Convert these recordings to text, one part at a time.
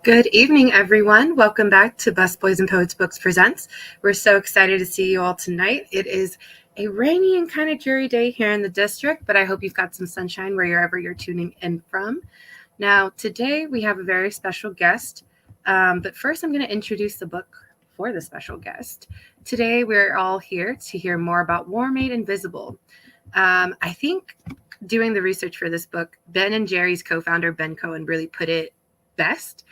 Good evening, everyone. Welcome back to Busboys and Poets Books Presents. We're so excited to see you all tonight. It is a rainy and kind of dreary day here in the district, but I hope you've got some sunshine wherever you're tuning in from. Now, today we have a very special guest, but first I'm going to introduce the book for the special guest. Today we're all here to hear more about War Made Invisible. I think doing the research for this book, Ben and Jerry's co-founder, Ben Cohen, really put it best.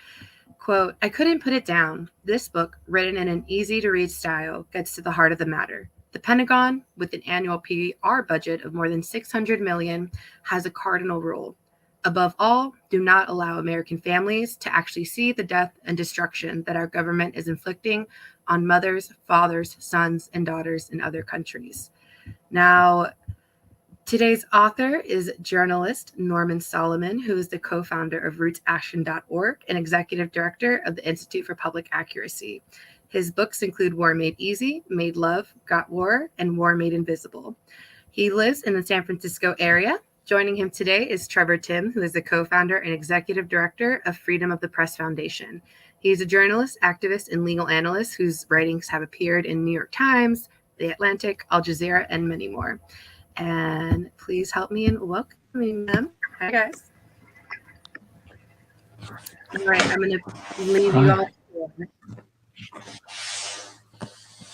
Quote, I couldn't put it down. This book, written in an easy-to-read style, gets to the heart of the matter. The Pentagon, with an annual PR budget of more than $600 million, has a cardinal rule. Above all, do not allow American families to actually see the death and destruction that our government is inflicting on mothers, fathers, sons, and daughters in other countries. Now, today's author is journalist Norman Solomon, who is the co-founder of RootsAction.org and executive director of the Institute for Public Accuracy. His books include War Made Easy, Made Love, Got War, and War Made Invisible. He lives in the San Francisco area. Joining him today is Trevor Timm, who is the co-founder and executive director of Freedom of the Press Foundation. He's a journalist, activist, and legal analyst whose writings have appeared in New York Times, The Atlantic, Al Jazeera, and many more. And please help me in welcoming them. Hi, guys. All right, I'm going to leave you all.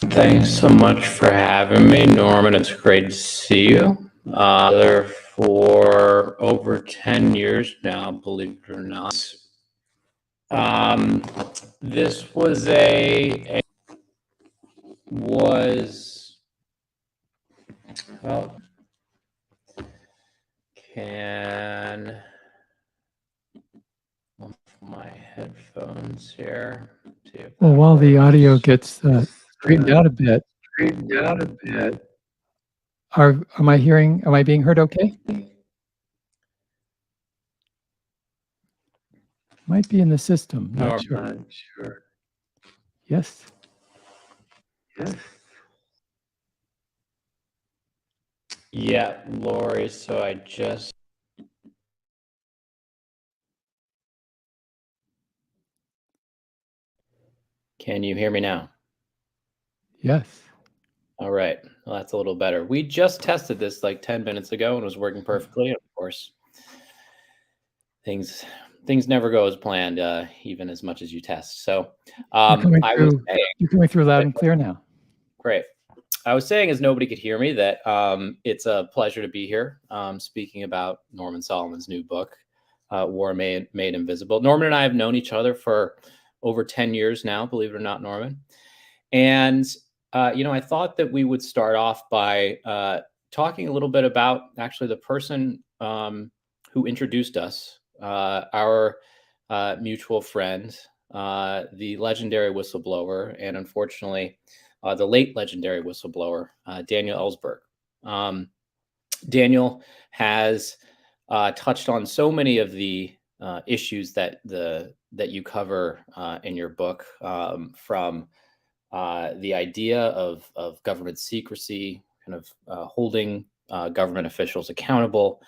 Thanks so much for having me, Norman. It's great to see you. There for over 10 years now, believe it or not. This was well, can my headphones here. Well, while the audio gets straightened out a bit, am I being heard okay? Might be in the system, not sure. Yes. Yeah, Lori, so I just... Can you hear me now? Yes. All right. Well, that's a little better. We just tested this like 10 minutes ago and it was working perfectly. Of course, things never go as planned, even as much as you test. So you're coming through loud and clear now. Great. I was saying, as nobody could hear me, that it's a pleasure to be here speaking about Norman Solomon's new book, War Made Invisible. Norman and I have known each other for over 10 years now, believe it or not, Norman. And, I thought that we would start off by talking a little bit about actually the person who introduced us, our mutual friend, the legendary whistleblower, and unfortunately, the late legendary whistleblower, Daniel Ellsberg. Daniel has touched on so many of the issues that you cover in your book, from the idea of government secrecy, kind of holding government officials accountable,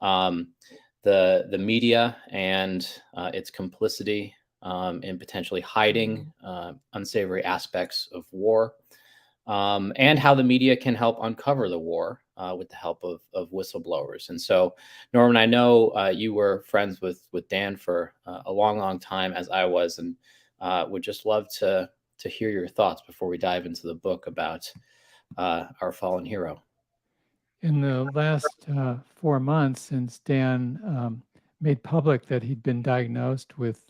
the media and its complicity in potentially hiding unsavory aspects of war, and how the media can help uncover the war with the help of whistleblowers. And so, Norman, I know you were friends with Dan for a long time, as I was, and would just love to hear your thoughts before we dive into the book about our fallen hero. In the last 4 months, since Dan made public that he'd been diagnosed with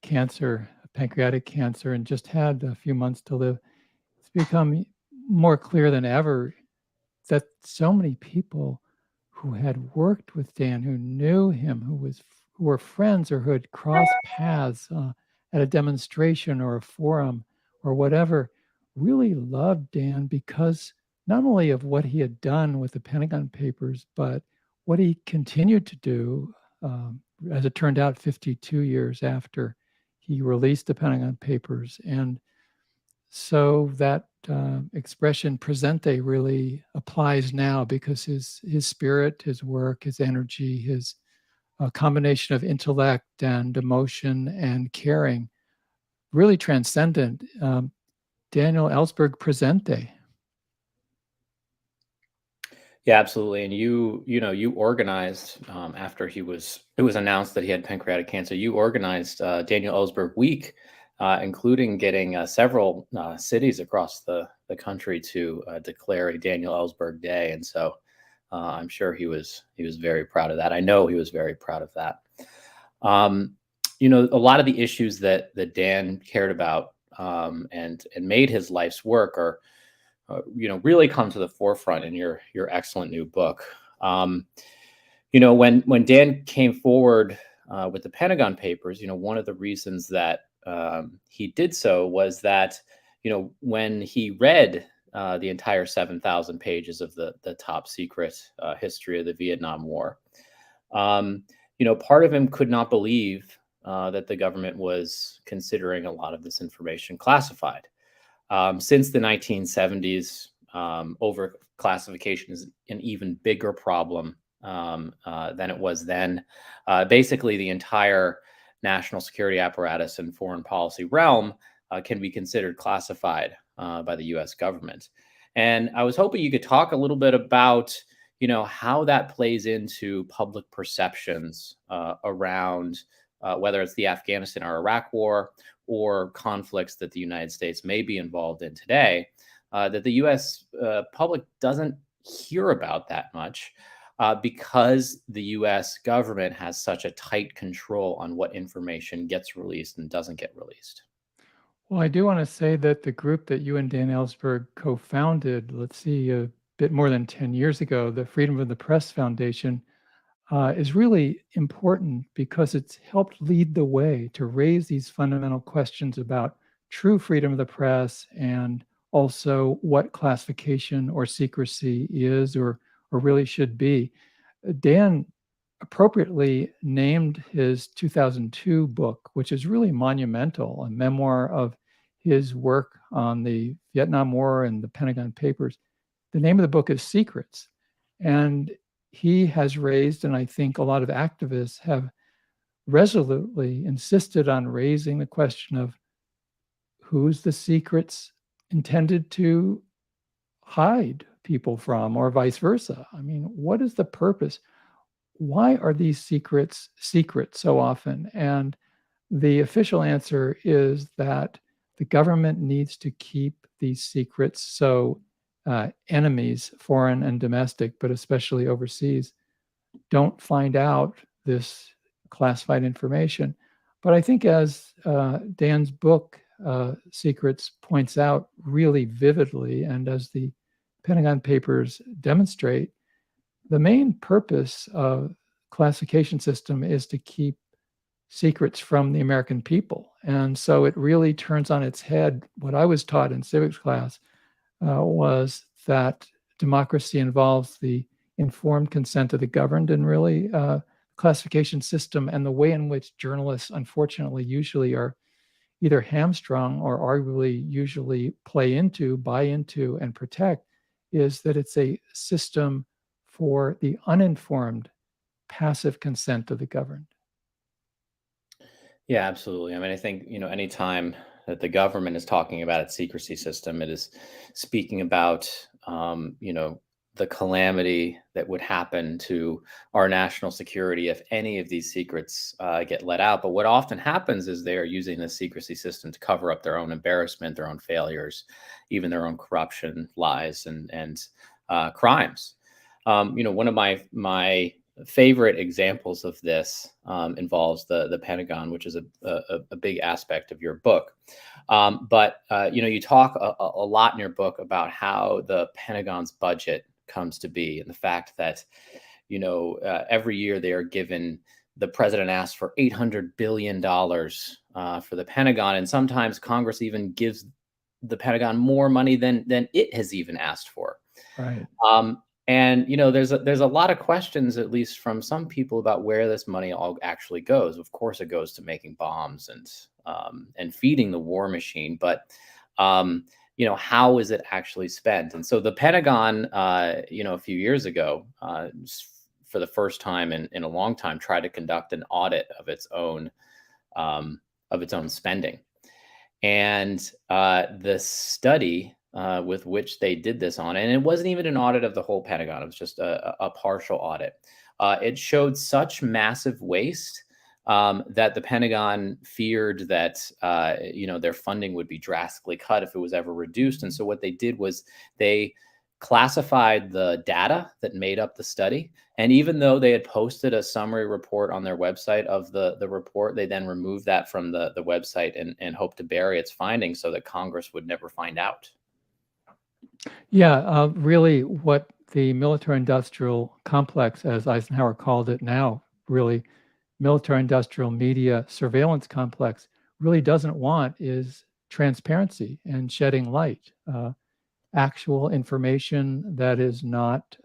cancer, pancreatic cancer, and just had a few months to live, it's become more clear than ever that so many people who had worked with Dan, who knew him, who were friends, or who had crossed paths at a demonstration or a forum or whatever, really loved Dan because not only of what he had done with the Pentagon Papers, but what he continued to do, as it turned out, 52 years after he released the Pentagon Papers. And so that expression presente really applies now, because his spirit, his work, his energy, his a combination of intellect and emotion and caring, really transcendent. Daniel Ellsberg Presente. Yeah, absolutely. And you organized after it was announced that he had pancreatic cancer. You organized Daniel Ellsberg Week, including getting several cities across the country to declare a Daniel Ellsberg Day. And so I'm sure he was very proud of that. I know he was very proud of that. Um, a lot of the issues that Dan cared about and made his life's work are really come to the forefront in your excellent new book. When Dan came forward with the Pentagon Papers, one of the reasons that he did so was that when he read the entire 7,000 pages of the top secret history of the Vietnam War, part of him could not believe that the government was considering a lot of this information classified. Since the 1970s, overclassification is an even bigger problem than it was then. Basically, the entire national security apparatus and foreign policy realm can be considered classified by the U.S. government. And I was hoping you could talk a little bit about, how that plays into public perceptions around whether it's the Afghanistan or Iraq war or conflicts that the United States may be involved in today, that the U.S. Public doesn't hear about that much because the U.S. government has such a tight control on what information gets released and doesn't get released. Well, I do want to say that the group that you and Dan Ellsberg co-founded, let's see, a bit more than 10 years ago, the Freedom of the Press Foundation, is really important because it's helped lead the way to raise these fundamental questions about true freedom of the press and also what classification or secrecy is or really should be. Dan appropriately named his 2002 book, which is really monumental, a memoir of his work on the Vietnam War and the Pentagon Papers. The name of the book is Secrets. And he has raised, and I think a lot of activists have resolutely insisted on raising the question of who's the secrets intended to hide people from, or vice versa. I mean, what is the purpose? Why are these secrets secret so often? And the official answer is that the government needs to keep these secrets so enemies, foreign and domestic, but especially overseas, don't find out this classified information. But I think as Dan's book, Secrets, points out really vividly, and as the Pentagon Papers demonstrate, the main purpose of classification system is to keep secrets from the American people. And so it really turns on its head. What I was taught in civics class was that democracy involves the informed consent of the governed, and really classification system and the way in which journalists, unfortunately, usually are either hamstrung or arguably usually play into, buy into, and protect is that it's a system for the uninformed passive consent of the governed. Yeah, absolutely. I mean, I think, anytime that the government is talking about its secrecy system, it is speaking about, the calamity that would happen to our national security if any of these secrets get let out. But what often happens is they are using the secrecy system to cover up their own embarrassment, their own failures, even their own corruption, lies, and crimes. One of my favorite examples of this involves the Pentagon, which is a big aspect of your book. But you talk a lot in your book about how the Pentagon's budget comes to be, and the fact that every year they are given, the president asks for $800 billion for the Pentagon, and sometimes Congress even gives the Pentagon more money than it has even asked for. Right. And there's a lot of questions, at least from some people, about where this money all actually goes. Of course, it goes to making bombs and feeding the war machine, but how is it actually spent? And so the Pentagon, a few years ago, for for the first time in a long time, try to conduct an audit of its own spending. And the study with which they did this on, and it wasn't even an audit of the whole Pentagon, it was just a partial audit. It showed such massive waste that the Pentagon feared that their funding would be drastically cut if it was ever reduced. And so what they did was they classified the data that made up the study. And even though they had posted a summary report on their website of the report, they then removed that from the website and hoped to bury its findings so that Congress would never find out. Yeah, really what the military-industrial complex, as Eisenhower called it now, really military-industrial media surveillance complex really doesn't want is transparency and shedding light. Actual information that is not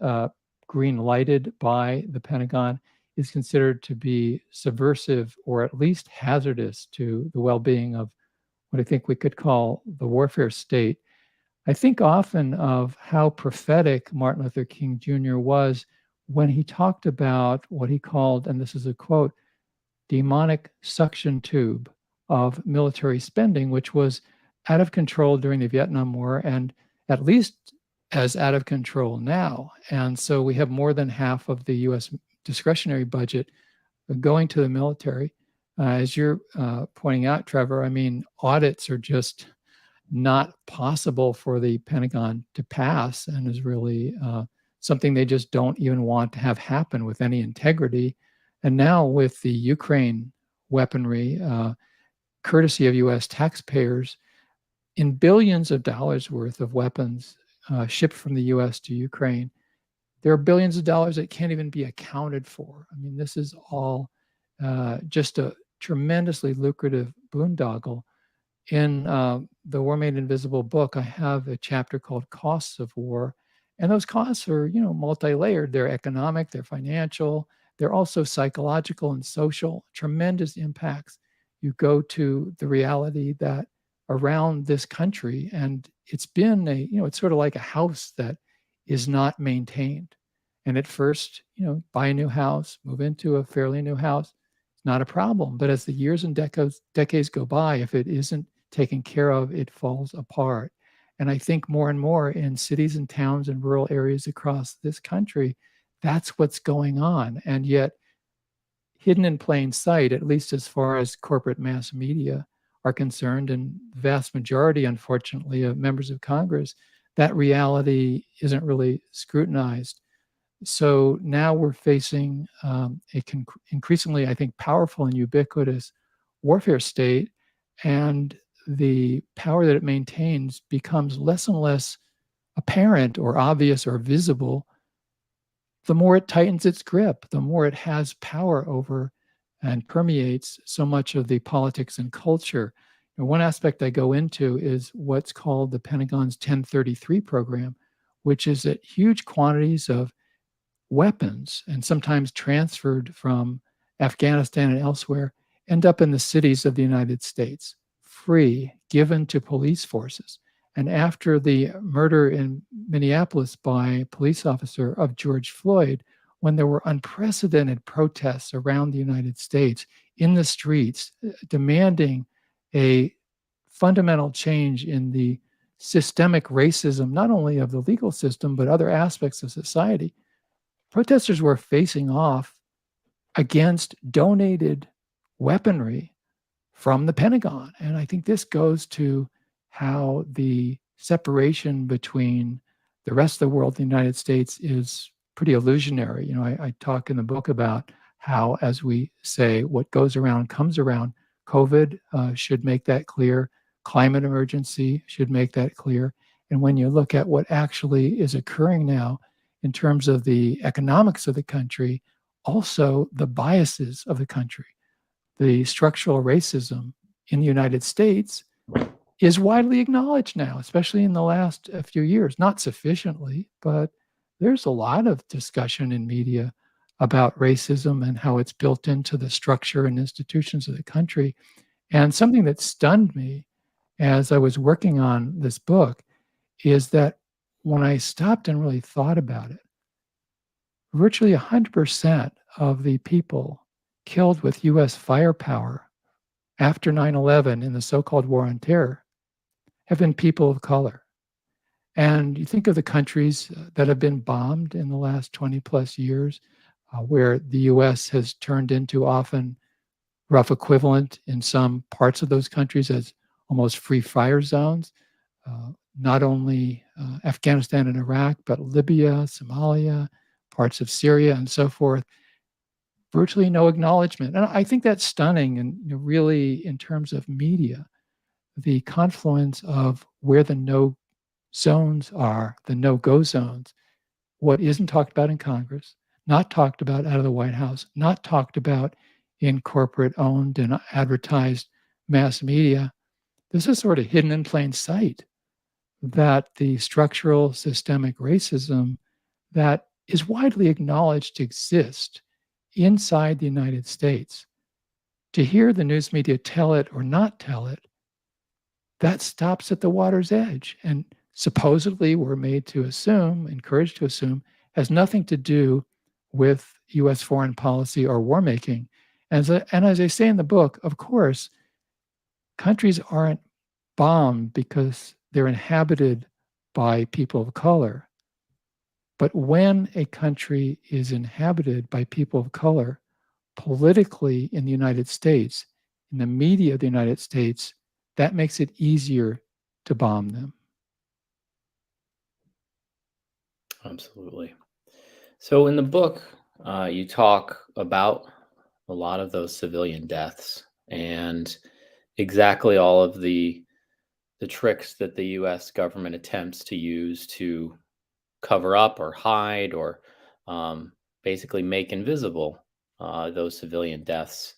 green lighted by the Pentagon is considered to be subversive or at least hazardous to the well-being of what I think we could call the warfare state. I think often of how prophetic Martin Luther King Jr. was when he talked about what he called, and this is a quote, demonic suction tube of military spending, which was out of control during the Vietnam War and at least as out of control now. And so we have more than half of the US discretionary budget going to the military. As you're pointing out, Trevor, I mean, audits are just not possible for the Pentagon to pass and is really something they just don't even want to have happen with any integrity. And now with the Ukraine weaponry, courtesy of US taxpayers, in billions of dollars worth of weapons shipped from the US to Ukraine, there are billions of dollars that can't even be accounted for. I mean, this is all just a tremendously lucrative boondoggle. In the War Made Invisible book, I have a chapter called Costs of War. And those costs are, multi-layered. They're economic, they're financial, they're also psychological and social, tremendous impacts. You go to the reality that around this country, and it's been it's sort of like a house that is not maintained. And at first, buy a new house, move into a fairly new house, it's not a problem. But as the years and decades go by, if it isn't taken care of, it falls apart. And I think more and more in cities and towns and rural areas across this country, that's what's going on. And yet, hidden in plain sight, at least as far as corporate mass media are concerned, and the vast majority, unfortunately, of members of Congress, that reality isn't really scrutinized. So now we're facing increasingly, I think, powerful and ubiquitous warfare state, and the power that it maintains becomes less and less apparent or obvious or visible the more it tightens its grip, the more it has power over and permeates so much of the politics and culture. And one aspect I go into is what's called the Pentagon's 1033 program, which is that huge quantities of weapons, and sometimes transferred from Afghanistan and elsewhere, end up in the cities of the United States, free, given to police forces. And after the murder in Minneapolis by a police officer of George Floyd, when there were unprecedented protests around the United States in the streets demanding a fundamental change in the systemic racism, not only of the legal system, but other aspects of society, protesters were facing off against donated weaponry from the Pentagon. And I think this goes to how the separation between the rest of the world and the United States is pretty illusionary. I talk in the book about how, as we say, what goes around comes around. COVID should make that clear. Climate emergency should make that clear. And when you look at what actually is occurring now in terms of the economics of the country, also the biases of the country, the structural racism in the United States is widely acknowledged now, especially in the last few years. Not sufficiently, but there's a lot of discussion in media about racism and how it's built into the structure and institutions of the country. And something that stunned me as I was working on this book is that when I stopped and really thought about it, virtually 100% of the people killed with U.S. firepower after 9/11 in the so-called War on Terror have been people of color. And you think of the countries that have been bombed in the last 20 plus years, where the US has turned into often rough equivalent in some parts of those countries as almost free fire zones. Not only Afghanistan and Iraq, but Libya, Somalia, parts of Syria, and so forth. Virtually no acknowledgement. And I think that's stunning. And really, in terms of media, the confluence of where the no zones are, the no-go zones, what isn't talked about in Congress, not talked about out of the White House, not talked about in corporate-owned and advertised mass media. This is sort of hidden in plain sight, that the structural systemic racism that is widely acknowledged to exist inside the United States, to hear the news media tell it or not tell it, that stops at the water's edge. And supposedly we're made to assume, encouraged to assume, has nothing to do with US foreign policy or war making. And as I say in the book, of course, countries aren't bombed because they're inhabited by people of color. But when a country is inhabited by people of color, politically in the United States, in the media of the United States, that makes it easier to bomb them. Absolutely. So in the book, you talk about a lot of those civilian deaths and exactly all of the tricks that the U.S. government attempts to use to cover up or hide or basically make invisible those civilian deaths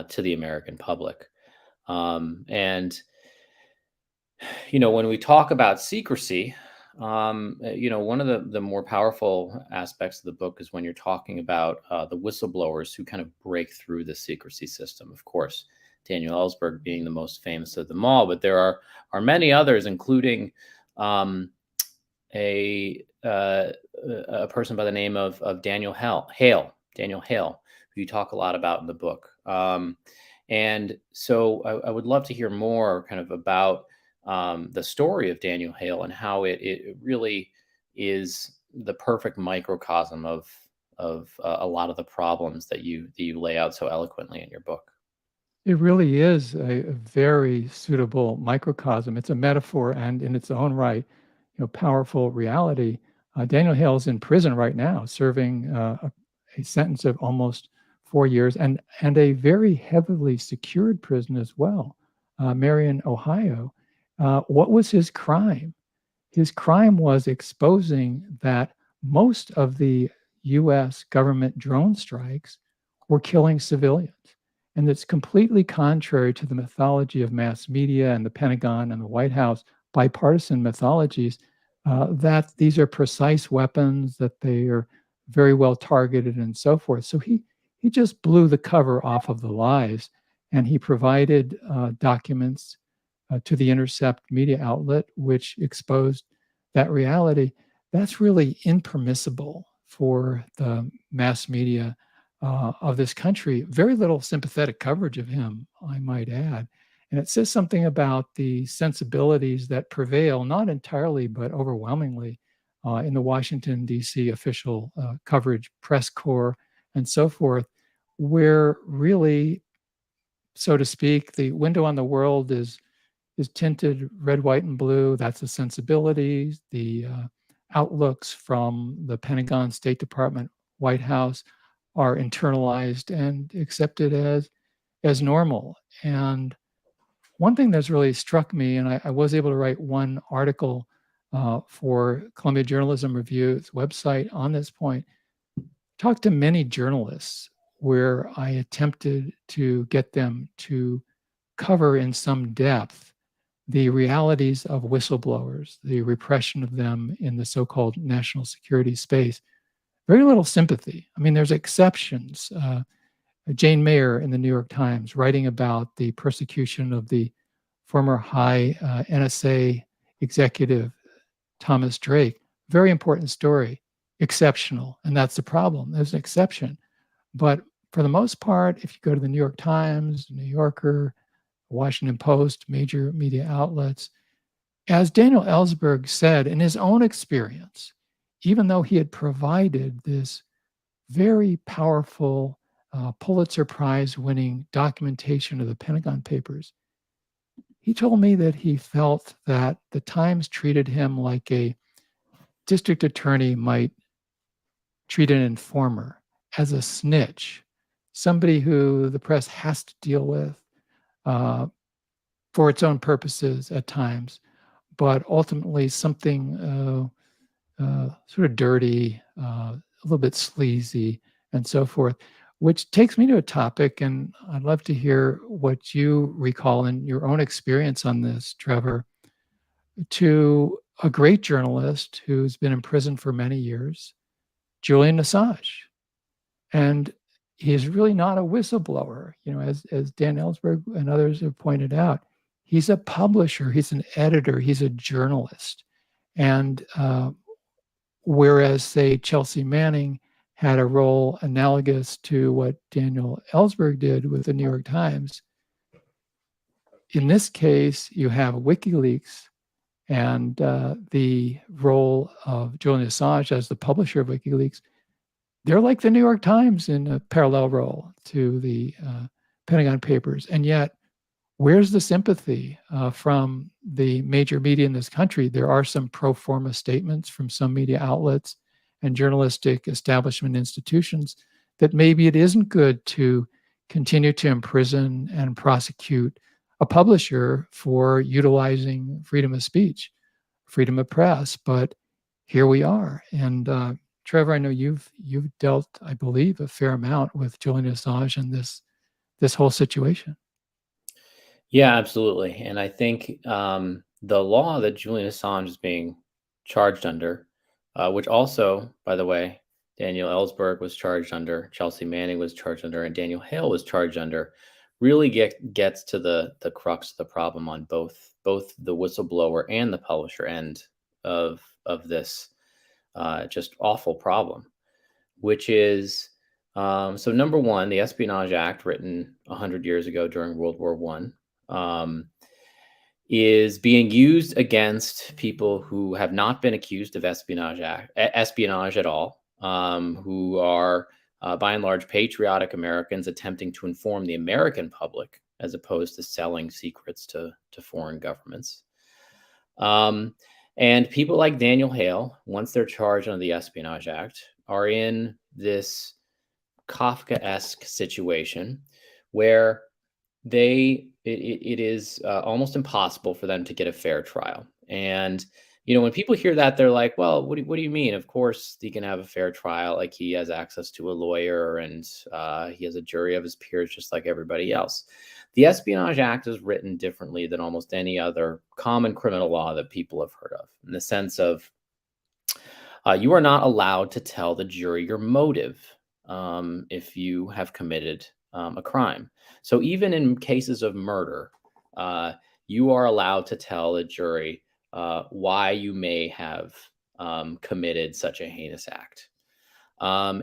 to the American public. And when we talk about secrecy, one of the more powerful aspects of the book is when you're talking about the whistleblowers who kind of break through the secrecy system. Of course, Daniel Ellsberg being the most famous of them all, but there are many others, including a person by the name of Daniel Hale, who you talk a lot about in the book. And so I would love to hear more kind of about the story of Daniel Hale and how it really is the perfect microcosm of a lot of the problems that you lay out so eloquently in your book. It really is a very suitable microcosm. It's a metaphor and in its own right, powerful reality. Daniel Hale's in prison right now, serving a sentence of almost 4 years and a very heavily secured prison as well, Marion, Ohio. What was his crime? His crime was exposing that most of the US government drone strikes were killing civilians. And it's completely contrary to the mythology of mass media and the Pentagon and the White House, bipartisan mythologies, that these are precise weapons, that they are very well targeted and so forth. So he just blew the cover off of the lies, and he provided documents to the Intercept media outlet, which exposed that reality. That's really impermissible for the mass media of this country. Very little sympathetic coverage of him, I might add. And it says something about the sensibilities that prevail, not entirely, but overwhelmingly, in the Washington, D.C. official coverage, press corps, and so forth, where really, so to speak, the window on the world is tinted red, white, and blue. That's the sensibilities, the outlooks from the Pentagon, State Department, White House are internalized and accepted as normal. And one thing that's really struck me, and I was able to write one article for Columbia Journalism Review's website on this point, talked to many journalists where I attempted to get them to cover in some depth the realities of whistleblowers, the repression of them in the so-called national security space. Very little sympathy. I mean, there's exceptions. Jane Mayer in the New York Times writing about the persecution of the former high NSA executive Thomas Drake. Very important story. exceptional, and that's the problem. There's an exception. But for the most part, if you go to the New York Times, New Yorker, Washington Post, major media outlets, as Daniel Ellsberg said in his own experience, even though he had provided this very powerful Pulitzer Prize winning documentation of the Pentagon Papers, he told me that he felt that the Times treated him like a district attorney might treat an informer, as a snitch, somebody who the press has to deal with uh, for its own purposes at times, but ultimately something sort of dirty, a little bit sleazy, and so forth. Which takes me to a topic, and I'd love to hear what you recall in your own experience on this, Trevor, to a great journalist who's been in prison for many years, Julian Assange. And he is really not a whistleblower, as Dan Ellsberg and others have pointed out. He's a publisher, he's an editor, he's a journalist. And whereas, say, Chelsea Manning had a role analogous to what Daniel Ellsberg did with the New York Times, in this case, you have WikiLeaks and the role of Julian Assange as the publisher of WikiLeaks. They're like the New York Times in a parallel role to the Pentagon Papers. And yet, where's the sympathy from the major media in this country? There are some pro forma statements from some media outlets and journalistic establishment institutions that maybe it isn't good to continue to imprison and prosecute a publisher for utilizing freedom of speech, freedom of press. But here we are. And Trevor, I know you've dealt, I believe, a fair amount with Julian Assange and this whole situation. Yeah, absolutely. And I think the law that Julian Assange is being charged under, which also, by the way, Daniel Ellsberg was charged under, Chelsea Manning was charged under, and Daniel Hale was charged under, really gets to the crux of the problem on both the whistleblower and the publisher end of this just awful problem, which is so number one, the Espionage Act, written 100 years ago during World War I, is being used against people who have not been accused of espionage at all, who are by and large patriotic Americans attempting to inform the American public as opposed to selling secrets to foreign governments. And people like Daniel Hale, once they're charged under the Espionage Act, are in this Kafkaesque situation where it is almost impossible for them to get a fair trial. And when people hear that, they're like, well, what do you mean? Of course he can have a fair trial. Like, he has access to a lawyer, and he has a jury of his peers just like everybody else. The Espionage Act is written differently than almost any other common criminal law that people have heard of, in the sense of you are not allowed to tell the jury your motive if you have committed a crime. So even in cases of murder, you are allowed to tell a jury why you may have committed such a heinous act.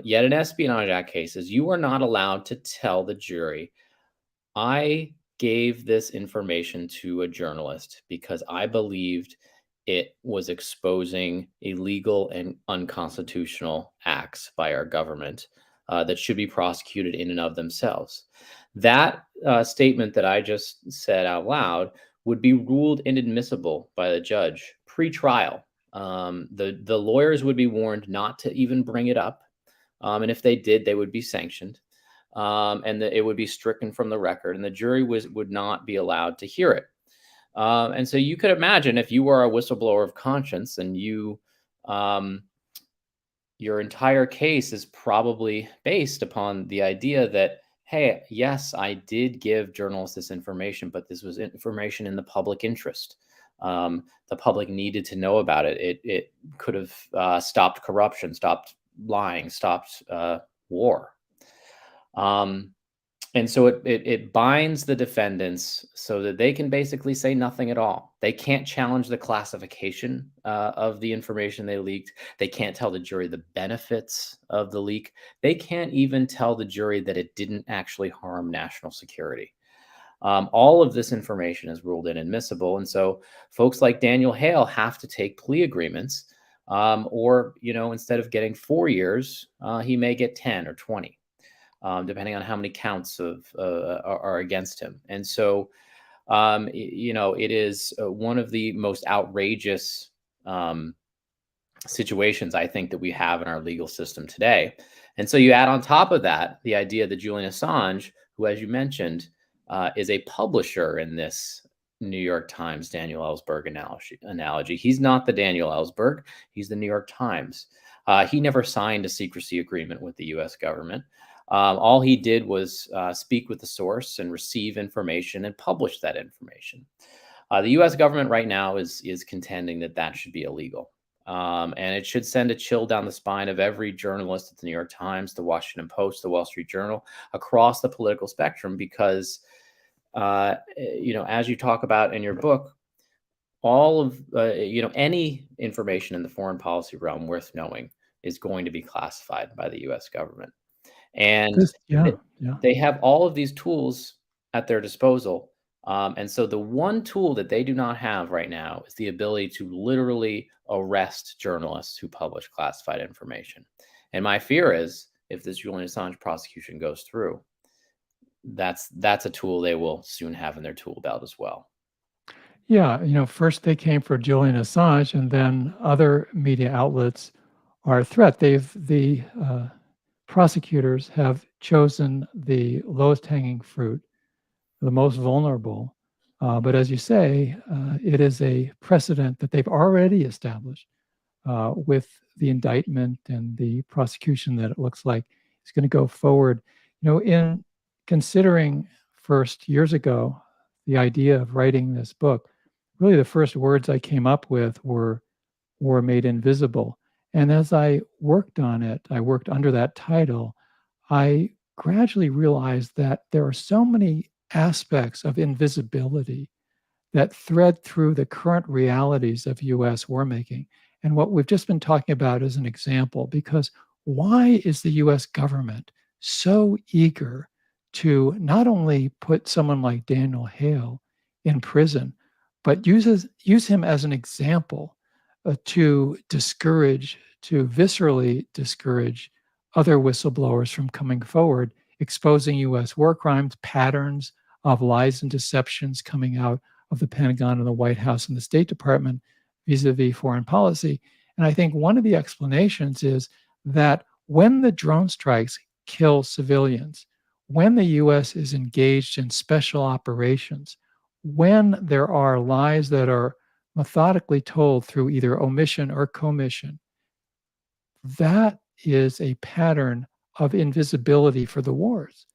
Yet in Espionage Act cases, you are not allowed to tell the jury, I gave this information to a journalist because I believed it was exposing illegal and unconstitutional acts by our government that should be prosecuted in and of themselves. That statement that I just said out loud would be ruled inadmissible by the judge pre-trial. The lawyers would be warned not to even bring it up. And if they did, they would be sanctioned. And it would be stricken from the record, and the jury would not be allowed to hear it. And so you could imagine, if you were a whistleblower of conscience and your entire case is probably based upon the idea that, hey, yes, I did give journalists this information, but this was information in the public interest. The public needed to know about it. It could have stopped corruption, stopped lying, stopped war. And so it binds the defendants so that they can basically say nothing at all. They can't challenge the classification of the information they leaked. They can't tell the jury the benefits of the leak. They can't even tell the jury that it didn't actually harm national security. All of this information is ruled inadmissible, and so folks like Daniel Hale have to take plea agreements, or instead of getting 4 years, he may get 10 or 20, depending on how many counts are against him. And so, it is one of the most outrageous situations I think that we have in our legal system today. And so you add on top of that the idea that Julian Assange, who, as you mentioned, is a publisher in this New York Times Daniel Ellsberg analogy. He's not the Daniel Ellsberg. He's the New York Times. He never signed a secrecy agreement with the U.S. government. All he did was speak with the source and receive information and publish that information. The U.S. government right now is contending that that should be illegal. And it should send a chill down the spine of every journalist at the New York Times, the Washington Post, the Wall Street Journal, across the political spectrum, because, as you talk about in your book, all of, any information in the foreign policy realm worth knowing is going to be classified by the U.S. government. And Yeah. they have all of these tools at their disposal. And so the one tool that they do not have right now is the ability to literally arrest journalists who publish classified information. And my fear is, if this Julian Assange prosecution goes through, that's a tool they will soon have in their tool belt as well. Yeah, first they came for Julian Assange, and then other media outlets are a threat. The prosecutors have chosen the lowest hanging fruit, the most vulnerable. But as you say, it is a precedent that they've already established with the indictment and the prosecution that it looks like is going to go forward. In considering first years ago the idea of writing this book, really the first words I came up with were made invisible. And as I worked on it, I worked under that title, I gradually realized that there are so many aspects of invisibility that thread through the current realities of US war making. And what we've just been talking about is an example, because why is the US government so eager to not only put someone like Daniel Hale in prison, but use him as an example to viscerally discourage other whistleblowers from coming forward, exposing US war crimes, patterns of lies and deceptions coming out of the Pentagon and the White House and the State Department vis-a-vis foreign policy. And I think one of the explanations is that when the drone strikes kill civilians, when the US is engaged in special operations, when there are lies that are methodically told through either omission or commission, that is a pattern of invisibility for the wars.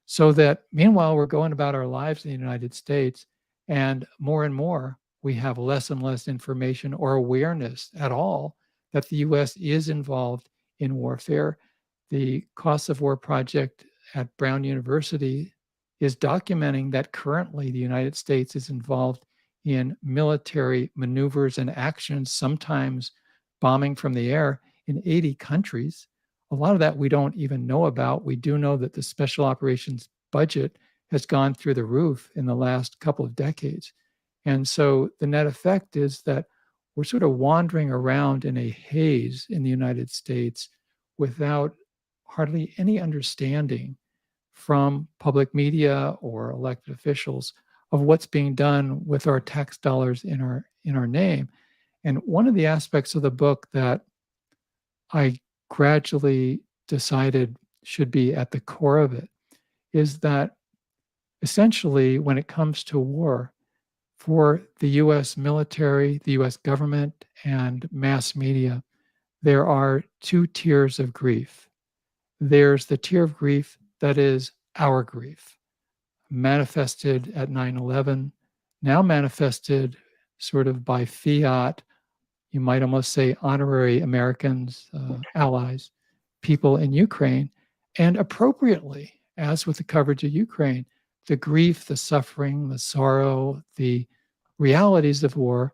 So that meanwhile, we're going about our lives in the United States, and more we have less and less information or awareness at all that the US is involved in warfare. The Costs of War Project at Brown University is documenting that currently the United States is involved in military maneuvers and actions, sometimes bombing from the air in 80 countries. A lot of that we don't even know about. We do know that the special operations budget has gone through the roof in the last couple of decades. And so the net effect is that we're sort of wandering around in a haze in the United States without hardly any understanding from public media or elected officials of what's being done with our tax dollars in our name. And one of the aspects of the book that I gradually decided should be at the core of it is that essentially, when it comes to war, for the US military, the US government, and mass media, there are two tiers of grief. There's the tier of grief that is our grief, manifested at 9/11, now manifested sort of by fiat, you might almost say honorary Americans, allies, people in Ukraine, and appropriately, as with the coverage of Ukraine, the grief, the suffering, the sorrow, the realities of war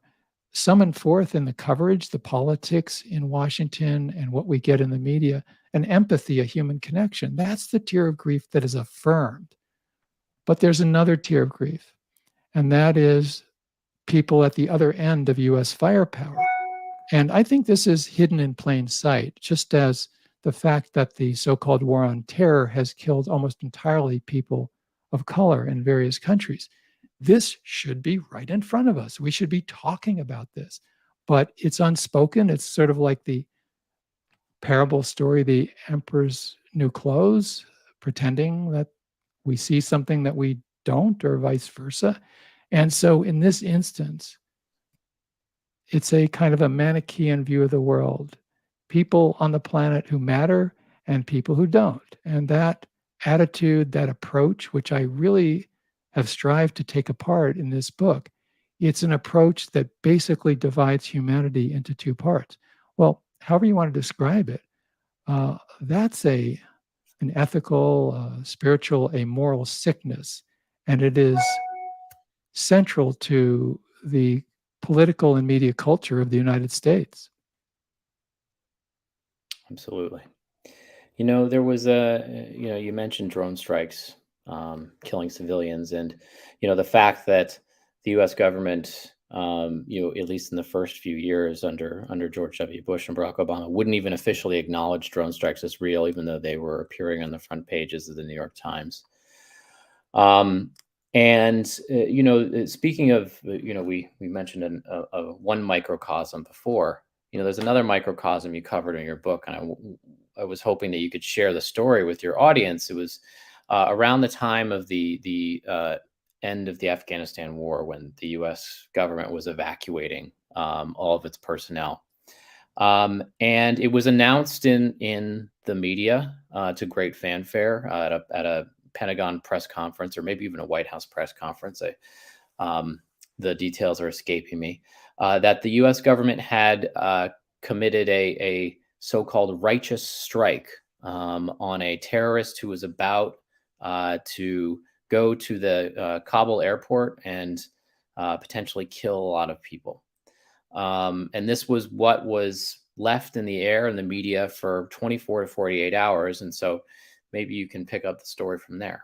summon forth in the coverage, the politics in Washington, and what we get in the media, an empathy, a human connection. That's the tier of grief that is affirmed. But there's another tier of grief, and that is people at the other end of US firepower. And I think this is hidden in plain sight, just as the fact that the so-called war on terror has killed almost entirely people of color in various countries. This should be right in front of us. We should be talking about this, but it's unspoken. It's sort of like the parable story, the emperor's new clothes, pretending that we see something that we don't, or vice versa. And so in this instance, it's a kind of a Manichaean view of the world. People on the planet who matter and people who don't. And that attitude, that approach, which I really have strived to take apart in this book, it's an approach that basically divides humanity into two parts. Well, however you want to describe it, that's an ethical, spiritual, a moral sickness. And it is central to the political and media culture of the United States. Absolutely. There was you mentioned drone strikes, killing civilians, and, the fact that the U.S. government, at least in the first few years under George W. Bush and Barack Obama, wouldn't even officially acknowledge drone strikes as real, even though they were appearing on the front pages of the New York Times. Speaking of, we mentioned one microcosm before. There's another microcosm you covered in your book, and I was hoping that you could share the story with your audience. It was around the time of the end of the Afghanistan war, when the U.S. government was evacuating all of its personnel, and it was announced in the media to great fanfare at a Pentagon press conference, or maybe even a White House press conference. The details are escaping me. That the U.S. government had committed a so-called righteous strike on a terrorist who was about to go to the Kabul airport and potentially kill a lot of people. And this was what was left in the air in the media for 24 to 48 hours. And so maybe you can pick up the story from there.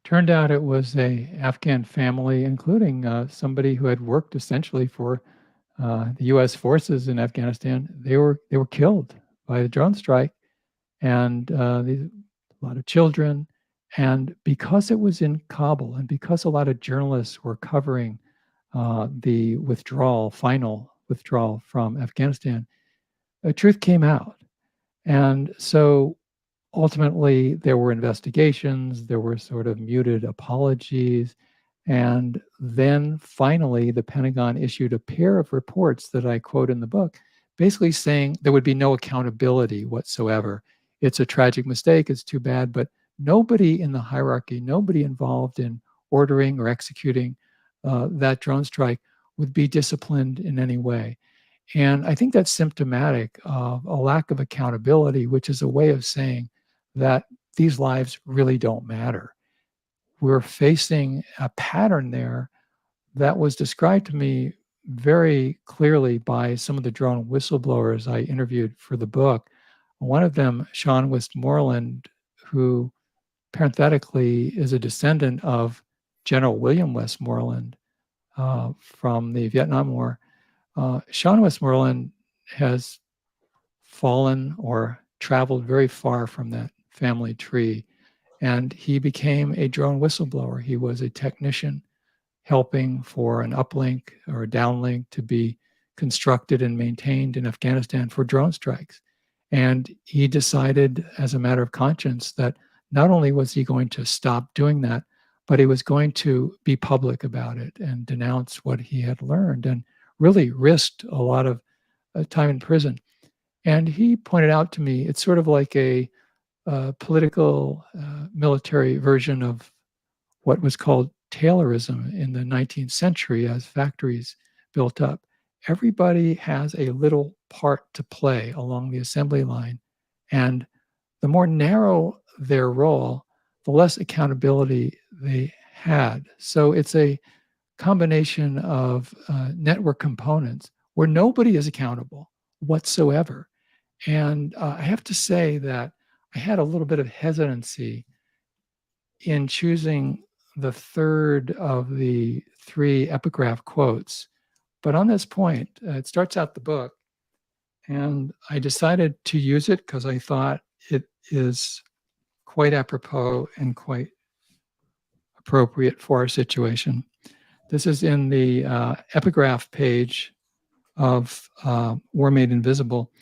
Turned out it was a Afghan family, including somebody who had worked essentially for the U.S. forces in Afghanistan. They were killed by the drone strike, and a lot of children. And because it was in Kabul, and because a lot of journalists were covering the final withdrawal from Afghanistan, the truth came out. And so ultimately, there were investigations, there were sort of muted apologies, and then finally, the Pentagon issued a pair of reports that I quote in the book, basically saying there would be no accountability whatsoever. It's a tragic mistake, it's too bad, but nobody in the hierarchy, nobody involved in ordering or executing that drone strike would be disciplined in any way. And I think that's symptomatic of a lack of accountability, which is a way of saying that these lives really don't matter. We're facing a pattern there that was described to me very clearly by some of the drone whistleblowers I interviewed for the book. One of them, Sean Westmoreland, who parenthetically is a descendant of General William Westmoreland from the Vietnam War. Sean Westmoreland has fallen or traveled very far from that family tree, and he became a drone whistleblower. He was a technician helping for an uplink or a downlink to be constructed and maintained in Afghanistan for drone strikes. And he decided, as a matter of conscience, that not only was he going to stop doing that, but he was going to be public about it and denounce what he had learned, and really risked a lot of time in prison. And he pointed out to me, it's sort of like a political military version of what was called Taylorism in the 19th century as factories built up. Everybody has a little part to play along the assembly line. And the more narrow their role, the less accountability they had. So it's a combination of network components where nobody is accountable whatsoever. And I have to say that I had a little bit of hesitancy in choosing the third of the three epigraph quotes. But on this point, it starts out the book, and I decided to use it because I thought it is quite apropos and quite appropriate for our situation. This is in the epigraph page of War Made Invisible.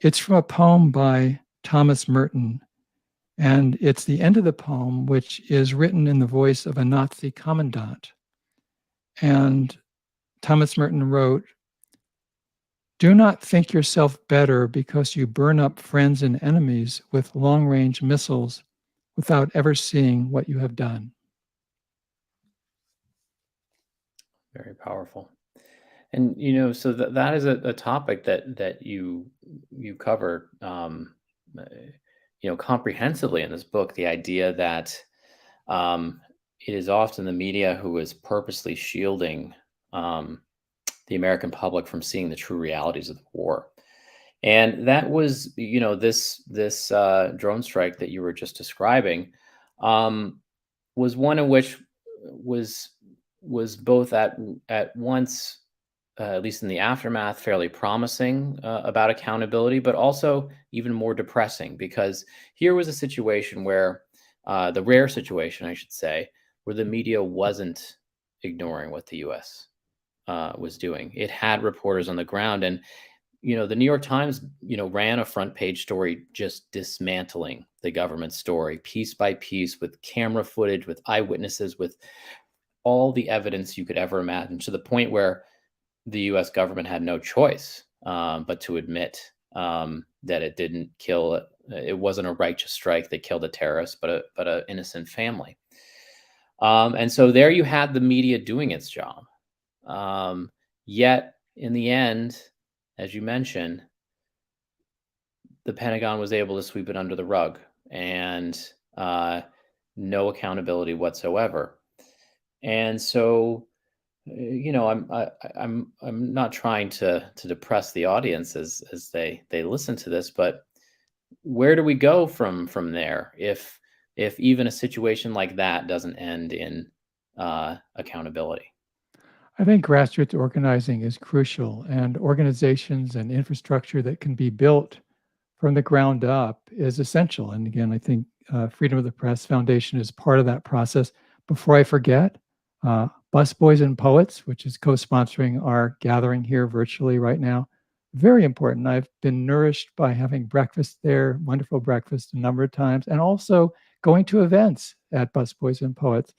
It's from a poem by Thomas Merton, and it's the end of the poem, which is written in the voice of a Nazi commandant. And Thomas Merton wrote, "Do not think yourself better because you burn up friends and enemies with long-range missiles without ever seeing what you have done." Very powerful. And so that is a topic that you cover comprehensively in this book. The idea that it is often the media who is purposely shielding the American public from seeing the true realities of the war. And that was, this drone strike that you were just describing was one in which was both at once, at least in the aftermath, fairly promising about accountability, but also even more depressing, because here was a situation where the rare situation, I should say, where the media wasn't ignoring what the U.S. Was doing. It had reporters on the ground, and the New York Times, ran a front page story just dismantling the government story piece by piece, with camera footage, with eyewitnesses, with all the evidence you could ever imagine, to the point where the U.S. government had no choice but to admit that it didn't kill. It wasn't a righteous strike that killed a terrorist, but an innocent family. And so there you had the media doing its job. Yet in the end, as you mentioned, the Pentagon was able to sweep it under the rug, and no accountability whatsoever. And so, I'm not trying to depress the audience as they listen to this, but where do we go from there if even a situation like that doesn't end in accountability? I think grassroots organizing is crucial, and organizations and infrastructure that can be built from the ground up is essential. And again, I think Freedom of the Press Foundation is part of that process. Before I forget, Busboys and Poets, which is co-sponsoring our gathering here virtually right now, very important. I've been nourished by having breakfast there, wonderful breakfast a number of times, and also going to events at Busboys and Poets.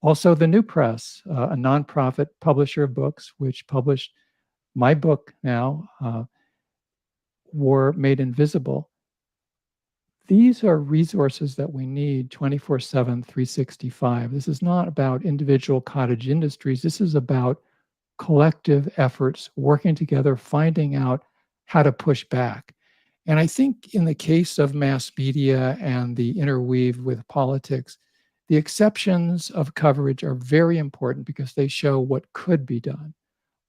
Also, the New Press, a nonprofit publisher of books, which published my book now, War Made Invisible. These are resources that we need 24/7, 365. This is not about individual cottage industries. This is about collective efforts, working together, finding out how to push back. And I think in the case of mass media and the interweave with politics, the exceptions of coverage are very important because they show what could be done.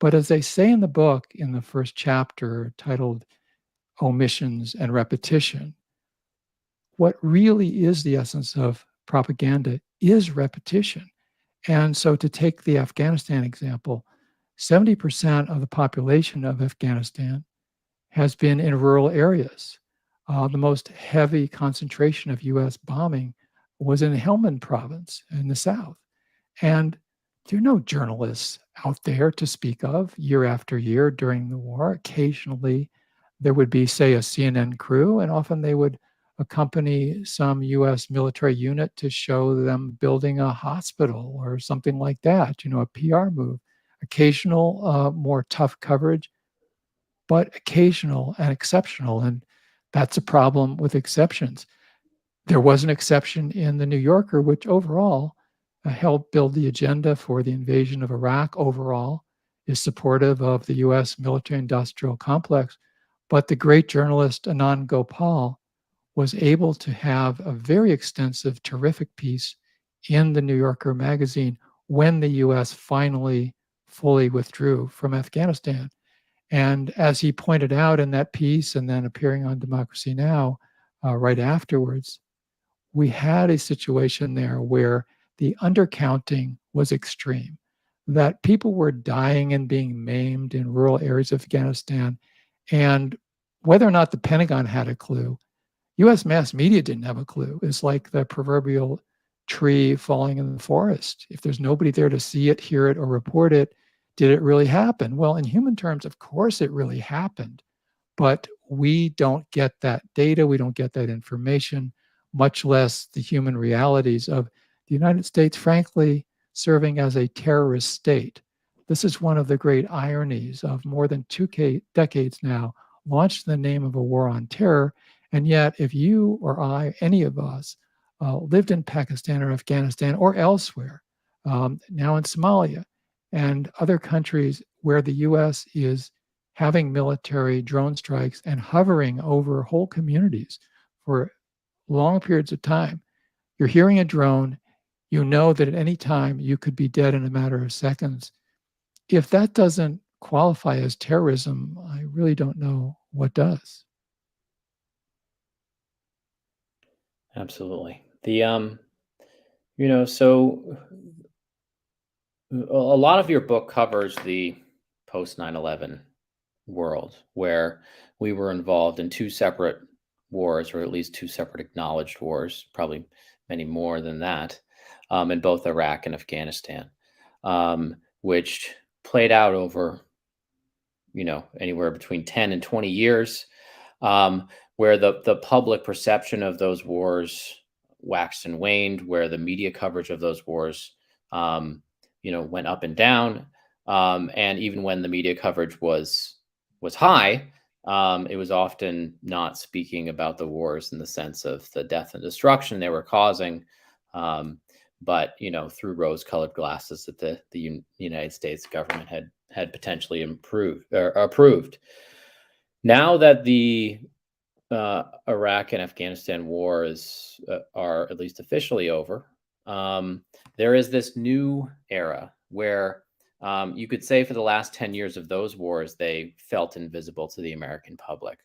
But as they say in the book, in the first chapter titled Omissions and Repetition, what really is the essence of propaganda is repetition. And so, to take the Afghanistan example, 70% of the population of Afghanistan has been in rural areas. The most heavy concentration of US bombing was in Helmand province in the south. And there are no journalists out there to speak of year after year during the war. Occasionally, there would be, say, a CNN crew, and often they would accompany some US military unit to show them building a hospital or something like that, a PR move. Occasional, more tough coverage, but occasional and exceptional. And that's a problem with exceptions. There was an exception in the New Yorker, which overall helped build the agenda for the invasion of Iraq, overall is supportive of the US military industrial complex. But the great journalist Anand Gopal was able to have a very extensive, terrific piece in the New Yorker magazine when the US finally fully withdrew from Afghanistan. And as he pointed out in that piece and then appearing on Democracy Now! Right afterwards, we had a situation there where the undercounting was extreme, that people were dying and being maimed in rural areas of Afghanistan. And whether or not the Pentagon had a clue, US mass media didn't have a clue. It's like the proverbial tree falling in the forest. If there's nobody there to see it, hear it, or report it, did it really happen? Well, in human terms, of course it really happened. But we don't get that data, we don't get that information, much less the human realities of the United States, frankly, serving as a terrorist state. This is one of the great ironies of more than two decades now, launched in the name of a war on terror. And yet, if you or I, any of us, lived in Pakistan or Afghanistan or elsewhere, now in Somalia and other countries where the US is having military drone strikes and hovering over whole communities for long periods of time, you're hearing a drone, you know that at any time you could be dead in a matter of seconds. If that doesn't qualify as terrorism, I really don't know what does. Absolutely. So a lot of your book covers the post 9/11 world where we were involved in two separate wars, or at least two separate acknowledged wars, probably many more than that, in both Iraq and Afghanistan, which played out over, anywhere between 10 and 20 years, where the public perception of those wars waxed and waned, where the media coverage of those wars, went up and down. And even when the media coverage was high, it was often not speaking about the wars in the sense of the death and destruction they were causing, but through rose-colored glasses that the United States government had potentially approved. Now that the Iraq and Afghanistan wars are at least officially over, there is this new era where you could say for the last 10 years of those wars, they felt invisible to the American public.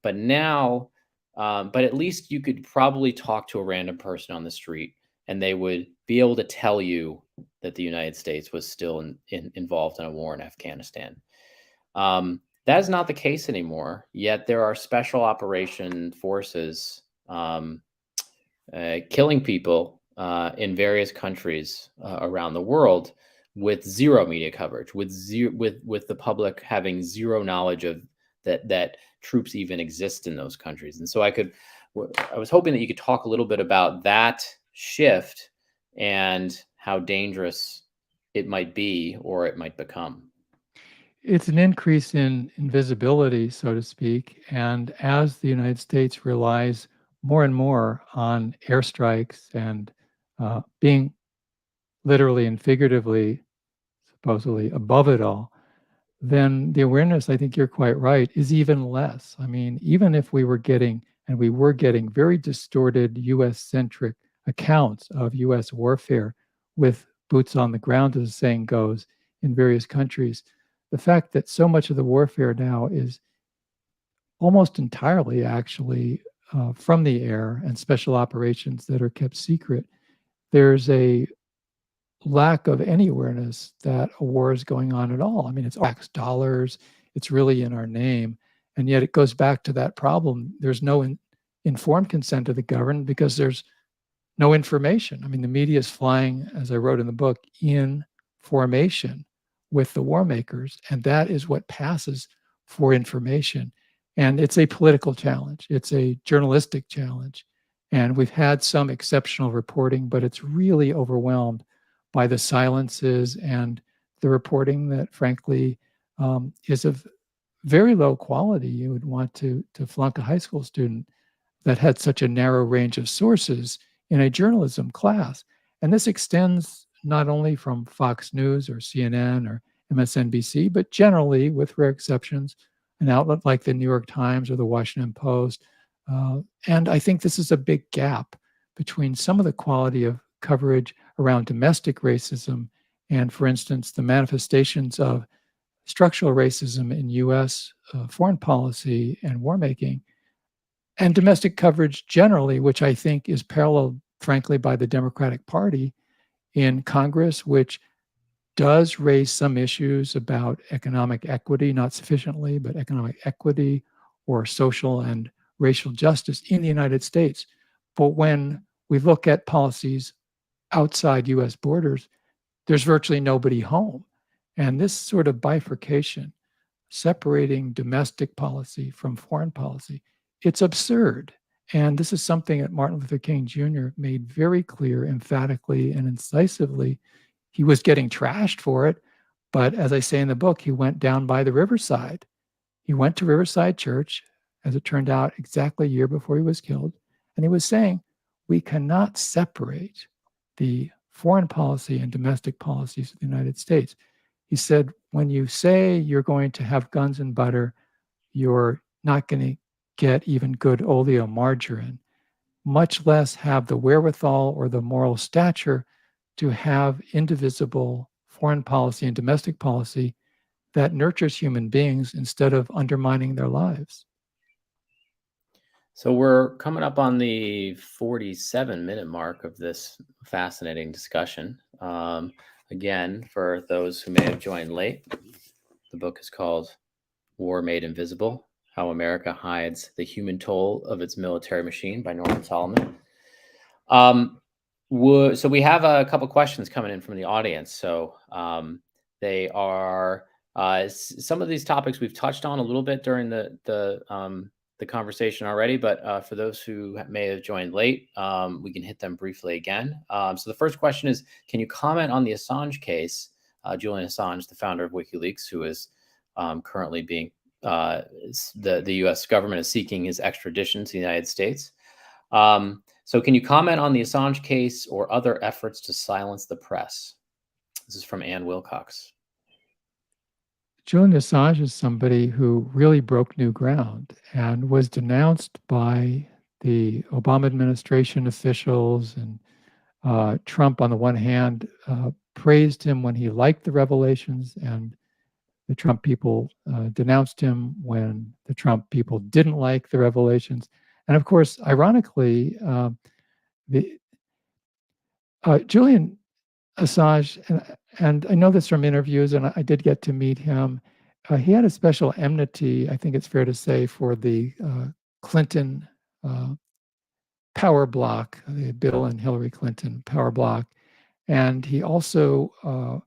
But now, but at least you could probably talk to a random person on the street and they would be able to tell you that the United States was still involved in a war in Afghanistan. That is not the case anymore, yet there are special operation forces killing people in various countries around the world with zero media coverage, with the public having zero knowledge of that troops even exist in those countries. And so I was hoping that you could talk a little bit about that shift and how dangerous it might be or it might become. It's an increase in invisibility, so to speak. And as the United States relies more and more on airstrikes and being literally and figuratively, supposedly above it all, then the awareness, I think you're quite right, is even less. I mean, even if we were getting very distorted US-centric accounts of US warfare with boots on the ground, as the saying goes, in various countries, the fact that so much of the warfare now is almost entirely actually from the air and special operations that are kept secret, there's a lack of any awareness that a war is going on at all. I mean, it's tax dollars, it's really in our name, and yet it goes back to that problem. There's no informed consent of the governed because there's no information. I mean, the media is flying, as I wrote in the book, in formation with the war makers, and that is what passes for information. And it's a political challenge. It's a journalistic challenge. And we've had some exceptional reporting, but it's really overwhelmed by the silences and the reporting that, frankly, is of very low quality. You would want to flunk a high school student that had such a narrow range of sources in a journalism class. And this extends not only from Fox News or CNN or MSNBC, but generally, with rare exceptions, an outlet like the New York Times or the Washington Post, And I think this is a big gap between some of the quality of coverage around domestic racism and, for instance, the manifestations of structural racism in US foreign policy and war making, and domestic coverage generally, which I think is paralleled, frankly, by the Democratic Party in Congress, which does raise some issues about economic equity, not sufficiently, but economic equity or social and racial justice in the United States. But when we look at policies outside US borders, there's virtually nobody home. And this sort of bifurcation, separating domestic policy from foreign policy, it's absurd. And this is something that Martin Luther King Jr. made very clear, emphatically, and incisively. He was getting trashed for it, but as I say in the book, he went down by the riverside. He went to Riverside Church, as it turned out, exactly a year before he was killed, and he was saying, we cannot separate the foreign policy and domestic policies of the United States. He said, when you say you're going to have guns and butter, you're not going to get even good oleomargarine, much less have the wherewithal or the moral stature to have indivisible foreign policy and domestic policy that nurtures human beings instead of undermining their lives. So we're coming up on the 47-minute mark of this fascinating discussion. Again, for those who may have joined late, the book is called War Made Invisible: How America Hides the Human Toll of Its Military Machine by Norman Solomon. So we have a couple questions coming in from the audience. So they are some of these topics we've touched on a little bit during the conversation already, but for those who may have joined late, we can hit them briefly again. So the first question is, can you comment on the Assange case? Julian Assange, the founder of WikiLeaks, who is currently being, the US government is seeking his extradition to the United States. So can you comment on the Assange case or other efforts to silence the press? This is from Ann Wilcox. Julian Assange is somebody who really broke new ground and was denounced by the Obama administration officials, and Trump, on the one hand, praised him when he liked the revelations, and the Trump people denounced him when the Trump people didn't like the revelations. And of course, ironically, Julian Assange, and I know this from interviews, and I did get to meet him. He had a special enmity, I think it's fair to say, for the Clinton power bloc, the Bill and Hillary Clinton power bloc. And he also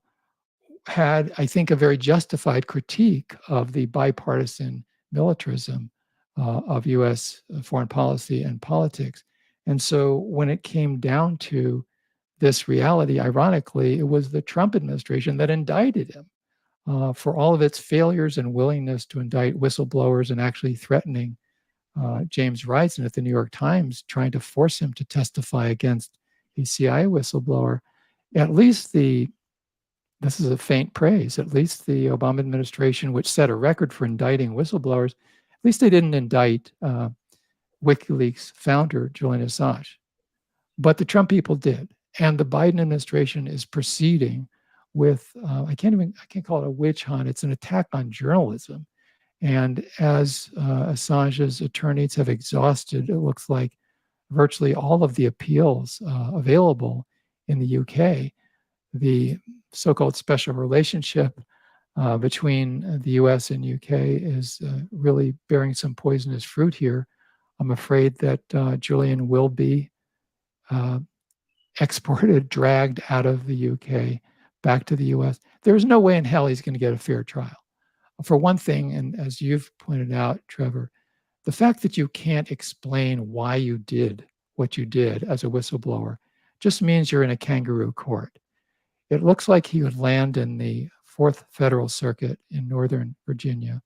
had, I think, a very justified critique of the bipartisan militarism of US foreign policy and politics. And so when it came down to this reality, ironically, it was the Trump administration that indicted him for all of its failures and willingness to indict whistleblowers, and actually threatening James Risen at the New York Times, trying to force him to testify against a CIA whistleblower. At least this is a faint praise, at least the Obama administration, which set a record for indicting whistleblowers, at least they didn't indict WikiLeaks founder Julian Assange. But the Trump people did. And the Biden administration is proceeding with, I can't call it a witch hunt, it's an attack on journalism. And as Assange's attorneys have exhausted, it looks like, virtually all of the appeals available in the UK, the so-called special relationship between the US and UK is really bearing some poisonous fruit here. I'm afraid that Julian will be exported, dragged out of the UK back to the US. There's no way in hell he's going to get a fair trial. For one thing, and as you've pointed out, Trevor, the fact that you can't explain why you did what you did as a whistleblower just means you're in a kangaroo court. It looks like he would land in the 4th Federal Circuit in Northern Virginia.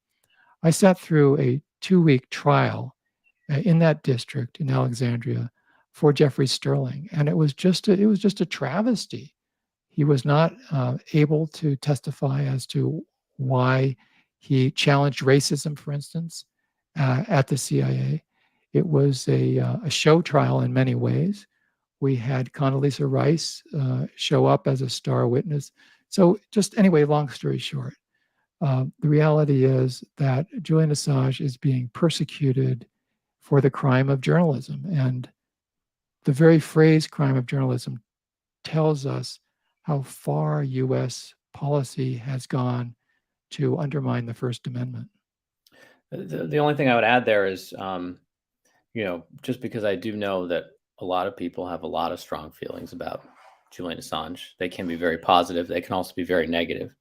I sat through a 2-week trial in that district in Alexandria for Jeffrey Sterling, and it was just a travesty. He was not able to testify as to why he challenged racism, for instance, at the CIA. It was a show trial in many ways. We had Condoleezza Rice show up as a star witness. So just anyway, long story short, the reality is that Julian Assange is being persecuted for the crime of journalism. And the very phrase crime of journalism tells us how far US policy has gone to undermine the First Amendment. The only thing I would add there is, just because I do know that a lot of people have a lot of strong feelings about Julian Assange, they can be very positive. They can also be very negative.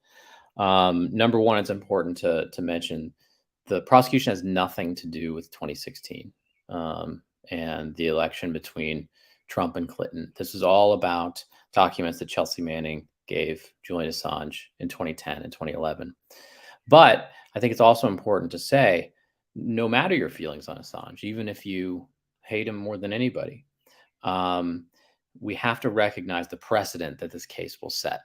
Number one, it's important to mention the prosecution has nothing to do with 2016 and the election between Trump and Clinton. This is all about documents that Chelsea Manning gave Julian Assange in 2010 and 2011. But I think it's also important to say, no matter your feelings on Assange, even if you hate him more than anybody, we have to recognize the precedent that this case will set.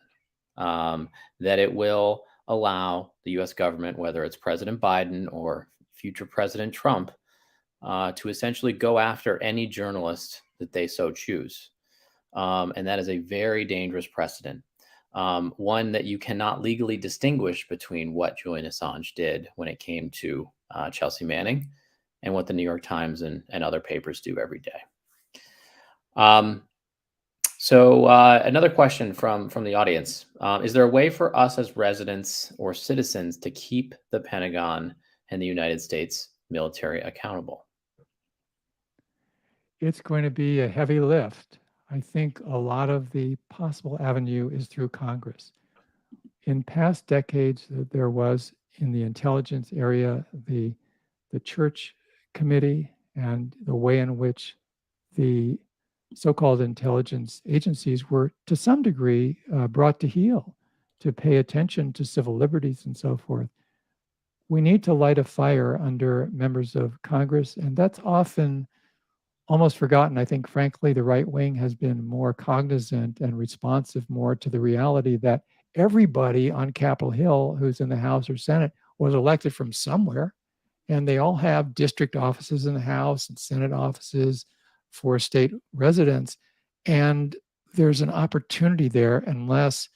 That it will allow the US government, whether it's President Biden or future President Trump, to essentially go after any journalist that they so choose. And that is a very dangerous precedent. One that you cannot legally distinguish between what Julian Assange did when it came to Chelsea Manning and what the New York Times and other papers do every day. So another question from the audience. Is there a way for us as residents or citizens to keep the Pentagon and the United States military accountable? It's going to be a heavy lift. I think a lot of the possible avenue is through Congress. In past decades, there was in the intelligence area, the Church Committee and the way in which the so-called intelligence agencies were to some degree brought to heel to pay attention to civil liberties and so forth. We need to light a fire under members of Congress, and that's often almost forgotten. I think, frankly, the right wing has been more cognizant and responsive more to the reality that everybody on Capitol Hill who's in the House or Senate was elected from somewhere, and they all have district offices in the House and Senate offices for state residents. And there's an opportunity there, unless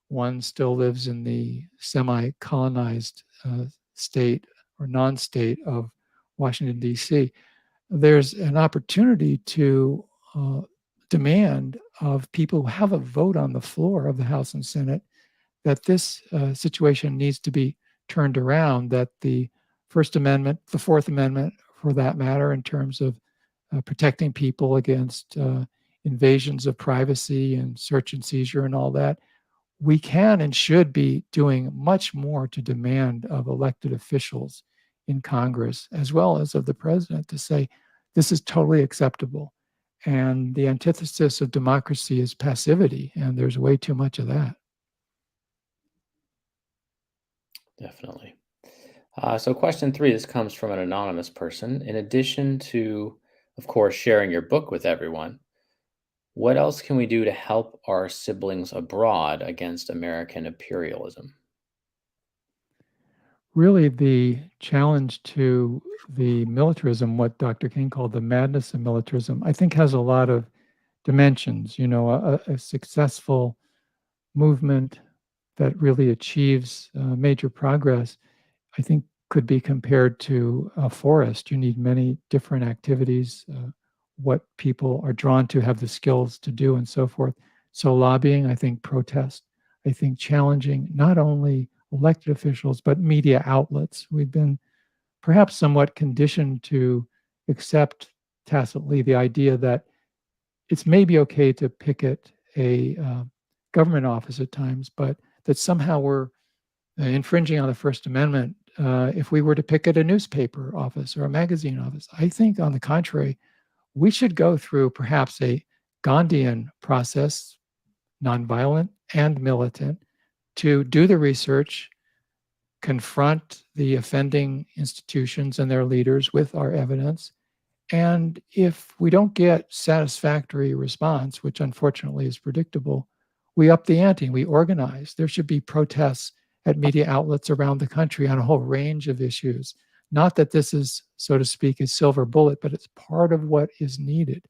one still lives in the semi-colonized state or non-state of Washington, D.C., there's an opportunity to demand of people who have a vote on the floor of the House and Senate that this situation needs to be turned around, that the First Amendment, the Fourth Amendment for that matter, in terms of protecting people against invasions of privacy and search and seizure and all that, we can and should be doing much more to demand of elected officials in Congress, as well as of the president, to say, this is totally acceptable. And the antithesis of democracy is passivity, and there's way too much of that. Definitely. So question 3, this comes from an anonymous person. In addition to, of course, sharing your book with everyone, what else can we do to help our siblings abroad against American imperialism? Really, the challenge to the militarism, what Dr. King called the madness of militarism, I think has a lot of dimensions. You know, a successful movement that really achieves major progress, I think, could be compared to a forest. You need many different activities, what people are drawn to, have the skills to do, and so forth. So lobbying, I think protest, I think challenging not only elected officials, but media outlets. We've been perhaps somewhat conditioned to accept tacitly the idea that it's maybe okay to picket a government office at times, but that somehow we're infringing on the First Amendment if we were to picket a newspaper office or a magazine office. I think, on the contrary, we should go through perhaps a Gandhian process, nonviolent and militant, to do the research, confront the offending institutions and their leaders with our evidence. And if we don't get satisfactory response, which unfortunately is predictable, we up the ante, we organize. There should be protests at media outlets around the country on a whole range of issues, Not that this is, so to speak, a silver bullet, but it's part of what is needed.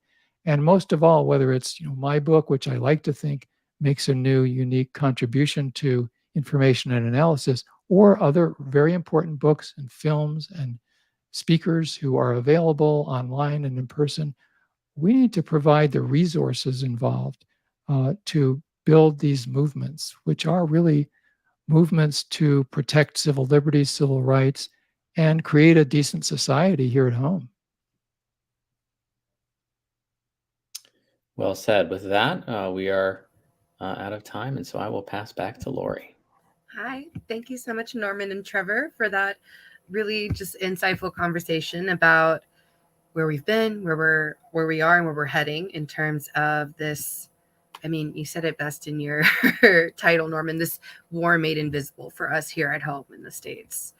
And most of all, whether it's my book, which I like to think makes a new, unique contribution to information and analysis, or other very important books and films and speakers who are available online and in person, we need to provide the resources involved to build these movements, which are really movements to protect civil liberties, civil rights, and create a decent society here at home. Well said. With that, we are out of time, and so I will pass back to Lori. Hi, thank you so much, Norman and Trevor, for that really just insightful conversation about where we've been, where we are, and where we're heading in terms of this. I mean, you said it best in your title, Norman, this war made invisible for us here at home in the States.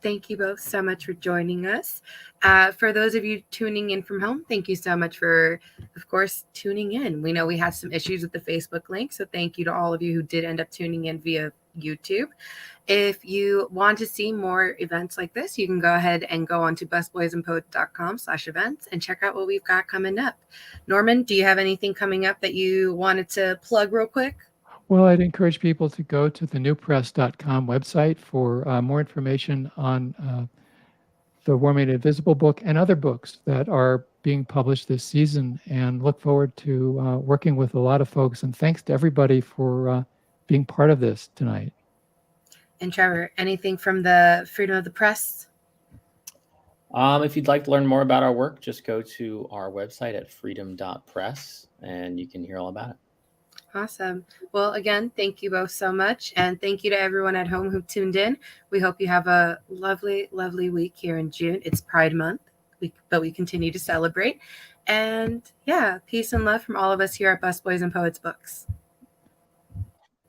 Thank you both so much for joining us. For those of you tuning in from home, thank you so much for, of course, tuning in. We know we had some issues with the Facebook link, so thank you to all of you who did end up tuning in via YouTube. If you want to see more events like this, you can go ahead and go on to busboysandpoets.com/events and check out what we've got coming up. Norman, do you have anything coming up that you wanted to plug real quick? Well, I'd encourage people to go to the newpress.com website for more information on the War Made Invisible book and other books that are being published this season, and look forward to working with a lot of folks. And thanks to everybody for being part of this tonight. And Trevor, anything from the Freedom of the Press? If you'd like to learn more about our work, just go to our website at freedom.press, and you can hear all about it. Awesome. Well, again, thank you both so much. And thank you to everyone at home who tuned in. We hope you have a lovely, lovely week here in June. It's Pride Month, but we continue to celebrate. And yeah, peace and love from all of us here at Busboys and Poets Books.